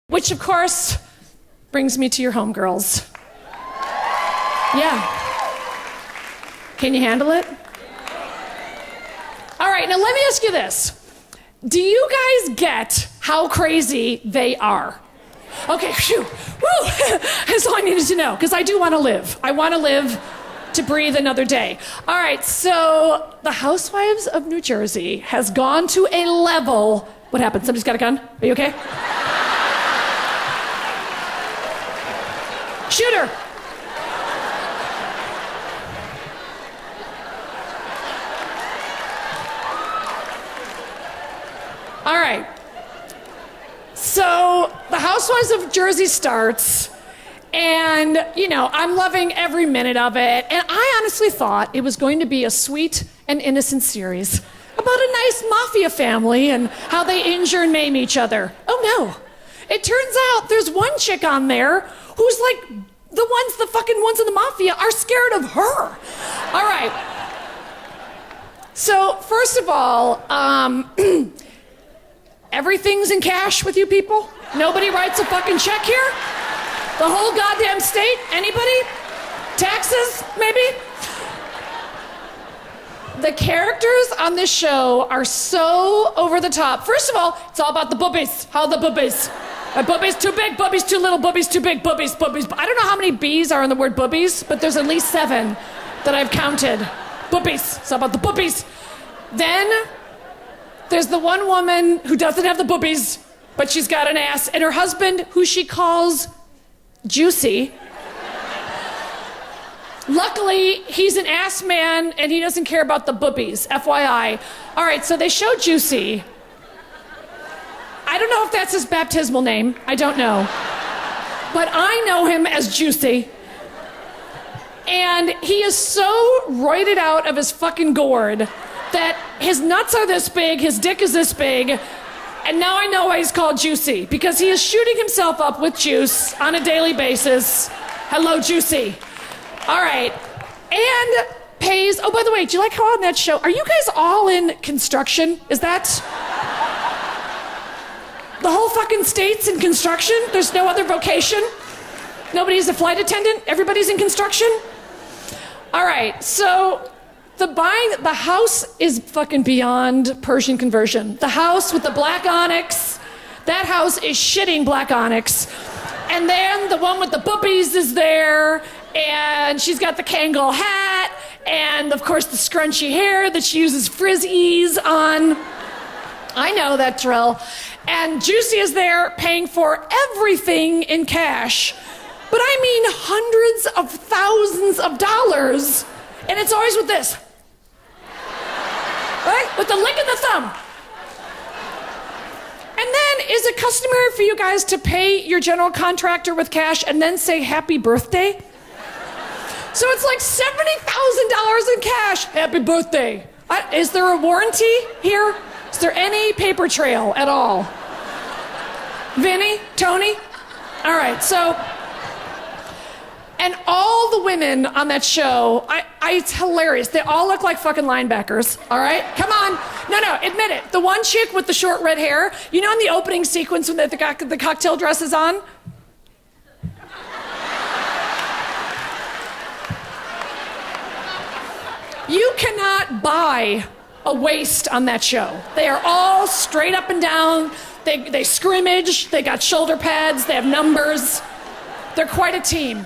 Which, of course, brings me to your homegirls. Yeah. Can you handle it? All right, now let me ask you this. Do you guys get how crazy they are? Okay, phew, woo, that's all I needed to know, because I do want to live. I want to live to breathe another day. All right, so the Housewives of New Jersey has gone to a level. What happened? Somebody's got a gun? Are you okay? Shoot her. All right. So the Housewives of Jersey starts, and, you know, I'm loving every minute of it. And I honestly thought it was going to be a sweet and innocent series about a nice mafia family and how they injure and maim each other. Oh, no. It turns out there's one chick on there who's like the fucking ones in the mafia are scared of her. All right. So, first of all, everything's in cash with you people? Nobody writes a fucking check here? The whole goddamn state? Anybody? Taxes, maybe? The characters on this show are so over the top. First of all, it's all about the boobies. How are the boobies? Are boobies too big, boobies too little, boobies too big, boobies. I don't know how many B's are in the word boobies, but there's at least 7 that I've counted. Boobies. It's all about the boobies. Then there's the one woman who doesn't have the boobies, but she's got an ass, and her husband, who she calls Juicy. Luckily, he's an ass man, and he doesn't care about the boobies, FYI. All right, so they show Juicy. I don't know if that's his baptismal name. I don't know. But I know him as Juicy. And he is so roided out of his fucking gourd that his nuts are this big, his dick is this big, and now I know why he's called Juicy, because he is shooting himself up with juice on a daily basis. Hello, Juicy. All right. And pays, oh, by the way, do you like how on that show, are you guys all in construction? Is that... The whole fucking state's in construction? There's no other vocation? Nobody's a flight attendant? Everybody's in construction? All right, so the house is fucking beyond Persian conversion. The house with the black onyx, that house is shitting black onyx. And then the one with the boobies is there, and she's got the Kangol hat, and of course the scrunchy hair that she uses frizzies on. I know that drill. And Juicy is there paying for everything in cash. But I mean hundreds of thousands of dollars. And it's always with this. Right? With the lick of the thumb. And then, is it customary for you guys to pay your general contractor with cash and then say happy birthday? So it's like $70,000 in cash. Happy birthday. Is there a warranty here? Is there any paper trail at all? Vinny? Tony? All right, so... And all the women on that show, it's hilarious. They all look like fucking linebackers, all right? Come on. No, admit it. The one chick with the short red hair, you know in the opening sequence when the cocktail dress is on? You cannot buy a waist on that show. They are all straight up and down. They scrimmage. They got shoulder pads. They have numbers. They're quite a team.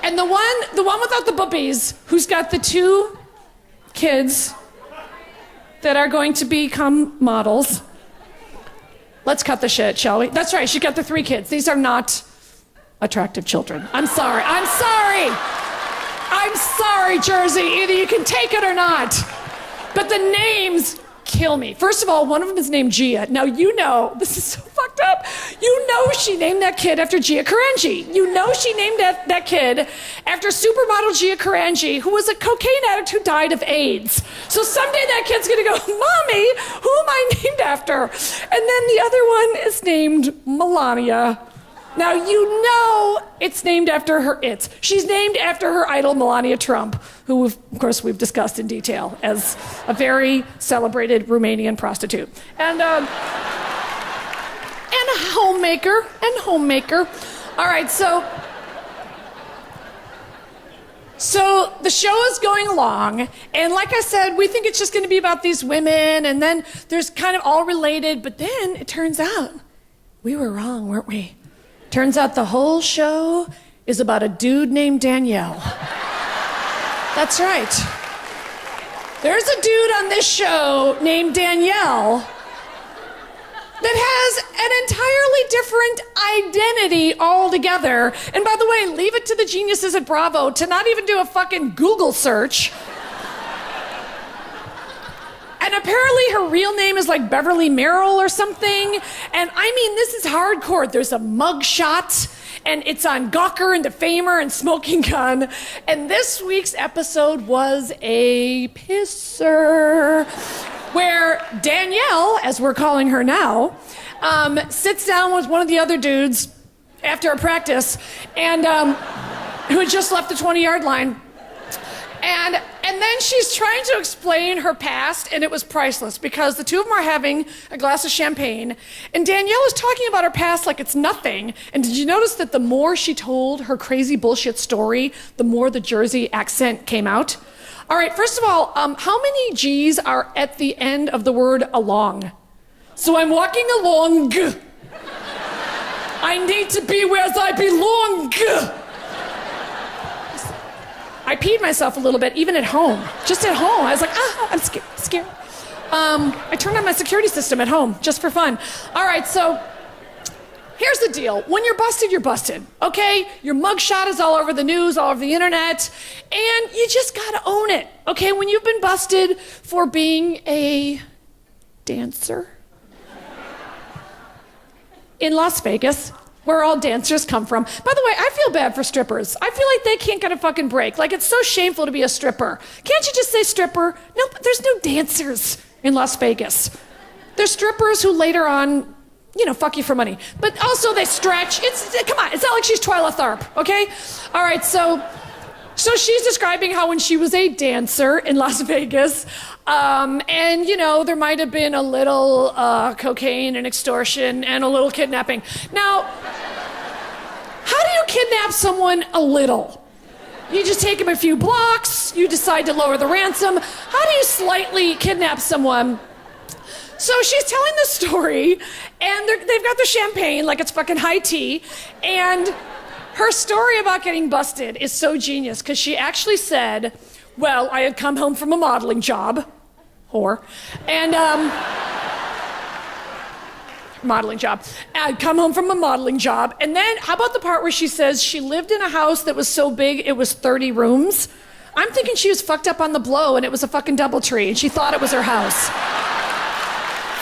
And the one without the boobies, who's got the 2 kids that are going to become models. Let's cut the shit, shall we? That's right, she got the 3 kids. These are not attractive children. I'm sorry, Jersey. Either you can take it or not. But the names kill me. First of all, one of them is named Gia. Now, you know, this is so fucked up. You know she named that kid after Gia Karanji. You know she named that kid after supermodel Gia Karanji, who was a cocaine addict who died of AIDS. So someday that kid's gonna go, Mommy, who am I named after? And then the other one is named Melania. Now, you know it's named after her. She's named after her idol, Melania Trump, who, of course, we've discussed in detail as a very celebrated Romanian prostitute. And homemaker. All right, so the show is going along, and like I said, we think it's just going to be about these women, and then there's kind of all related, but then it turns out we were wrong, weren't we? Turns out the whole show is about a dude named Danielle. That's right. There's a dude on this show named Danielle that has an entirely different identity altogether. And by the way, leave it to the geniuses at Bravo to not even do a fucking Google search. And apparently her real name is like Beverly Merrill or something. And I mean, this is hardcore. There's a mug shot, and it's on Gawker and Defamer and Smoking Gun. And this week's episode was a pisser, where Danielle, as we're calling her now, sits down with one of the other dudes after a practice, and who had just left the 20-yard line. And then she's trying to explain her past, and it was priceless because the two of them are having a glass of champagne, and Danielle is talking about her past like it's nothing. And did you notice that the more she told her crazy bullshit story, the more the Jersey accent came out? All right, first of all, how many G's are at the end of the word along? So I'm walking along. I need to be where I belong. I peed myself a little bit, even at home. Just at home. I was like, I'm scared. I turned on my security system at home, just for fun. All right, so here's the deal. When you're busted, okay? Your mugshot is all over the news, all over the internet, and you just gotta own it, okay? When you've been busted for being a dancer in Las Vegas, where all dancers come from. By the way, I feel bad for strippers. I feel like they can't get a fucking break. Like, it's so shameful to be a stripper. Can't you just say stripper? No, there's no dancers in Las Vegas. There's strippers who later on, fuck you for money. But also they stretch. Come on, it's not like she's Twyla Tharp, okay? All right, so she's describing how when she was a dancer in Las Vegas, and there might have been a little cocaine and extortion and a little kidnapping. Now, how do you kidnap someone a little? You just take them a few blocks, you decide to lower the ransom. How do you slightly kidnap someone? So she's telling the story, and they've got the champagne like it's fucking high tea, and her story about getting busted is so genius because she actually said, well, I had come home from a modeling job, whore, and modeling job. I'd come home from a modeling job, and then how about the part where she says she lived in a house that was so big it was 30 rooms? I'm thinking she was fucked up on the blow and it was a fucking DoubleTree and she thought it was her house.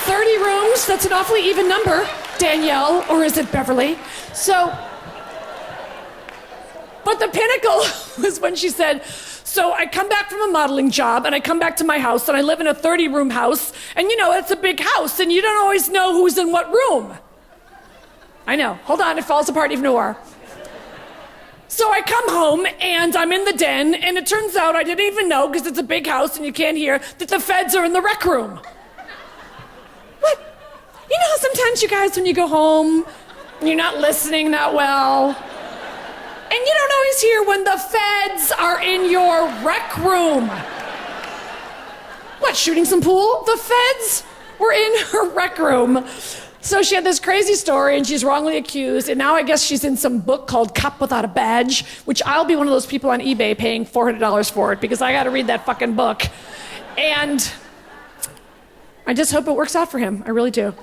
30 rooms, that's an awfully even number, Danielle, or is it Beverly? But the pinnacle was when she said, so I come back from a modeling job and I come back to my house and I live in a 30-room house and it's a big house and you don't always know who's in what room. I know, hold on, it falls apart even more. So I come home and I'm in the den and it turns out I didn't even know, because it's a big house and you can't hear, that the feds are in the rec room. What? You know how sometimes you guys, when you go home, you're not listening that well, and you don't always hear when the feds are in your rec room. What, shooting some pool? The feds were in her rec room. So she had this crazy story and she's wrongly accused, and now I guess she's in some book called Cop Without a Badge, which I'll be one of those people on eBay paying $400 for it because I gotta read that fucking book. And I just hope it works out for him. I really do.